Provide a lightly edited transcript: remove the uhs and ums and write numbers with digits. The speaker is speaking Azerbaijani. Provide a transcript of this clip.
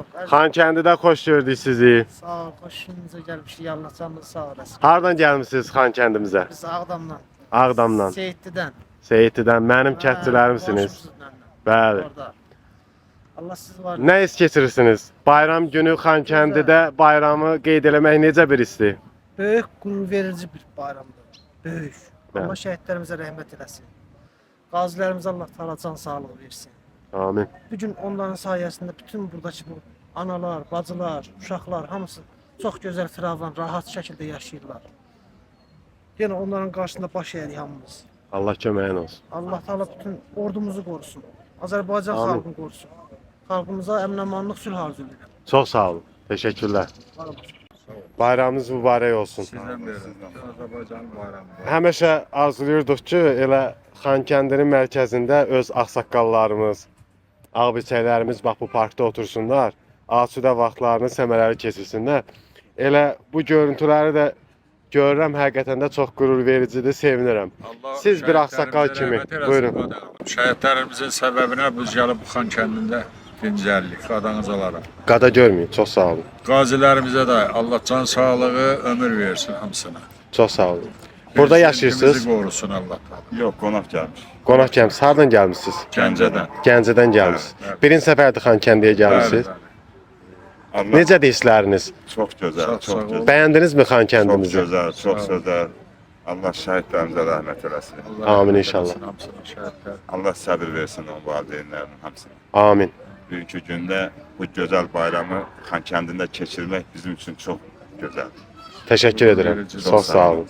Yok. Xankəndidə xoş gördük sizi. Sağ ol. Hoşunuza gelmişik. Allah canınız sağ olasın. Hardan gəlmisiniz Xankəndimizə? Biz Ağdamdan. Ağdamdan. Seyitli'den. Seyitlidən mənim kətçilərimsiniz. Bəli. Orada. Allah siz var. Nə his keçirirsiniz? Bayram günü Xankəndidə bayramı qeyd eləmək necə bir histir? Böyük gurur verici bir bayramdır. Böyük. Evet. Allah şehitlerimize rahmet eylesin. Gazilerimize Allah Teala can sağlığı versin. Amin. Bugün onların sayesinde bütün buradaki bu analar, bacılar, uşaqlar hamısı çok güzel firavan, rahat şekilde yaşayırlar. Yine onların karşısında baş eğer hamımız. Allah köməyin olsun. Allah Teala bütün ordumuzu korusun. Azerbaycan Amin. halkını korusun. Halkımıza emnamanlıq sülh arzu edirəm. Çox sağ olun. Təşəkkürlər. Sağ olun. Bayramınız mübarək olsun. Sizden beri Azerbaycan bayramı. Həmişə arzulayırdıq ki, elə Xankəndinin mərkəzində öz ağsaqqallarımız, ağbirçəklərimiz bax bu parkda otursunlar, asudə vaxtlarını səmərəli keçirsinlər. Elə bu görüntüləri də görürəm, həqiqətən də çox qürur vericidir, sevinirəm. Siz bir ağsaqqal kimi, buyurun. Şəhidlərimizin səbəbinə biz gəlib bu Xankəndində dincəllik, qadanız olaraq. Qada görməyin, çox sağ olun. Qazilərimizə də Allah can sağlığı, ömür versin hamısına. Çox sağ olun. Burada yaşayırsınız? Bizi qorusun Allah. Yox, qonaq gəlmiş. Qonaq gəlmisiniz. Hardan gəlmisiniz? Gəncədən. Gəncədən gəlmisiniz. Evet, evet. Birinci səfərdir Xankəndiyə gəlmisiniz. Allah Necədir hissləriniz? çox gözəl, Çox çox sağ ol. gözəl. Bəyəndinizmi Çox Xankəndimizi? gözəl, çox gözəl. Allah şəhidlərimizə rəhmət eləsin. Amin inşallah. Hamısına şəhidlər. Allah səbir versin o valideynlərin hamısına. Amin. Bugünkü gündə bu gözəl bayramı Xankəndində keçirmək bizim üçün çox gözəl. Təşəkkür edirəm. Çox Çox sağ olun.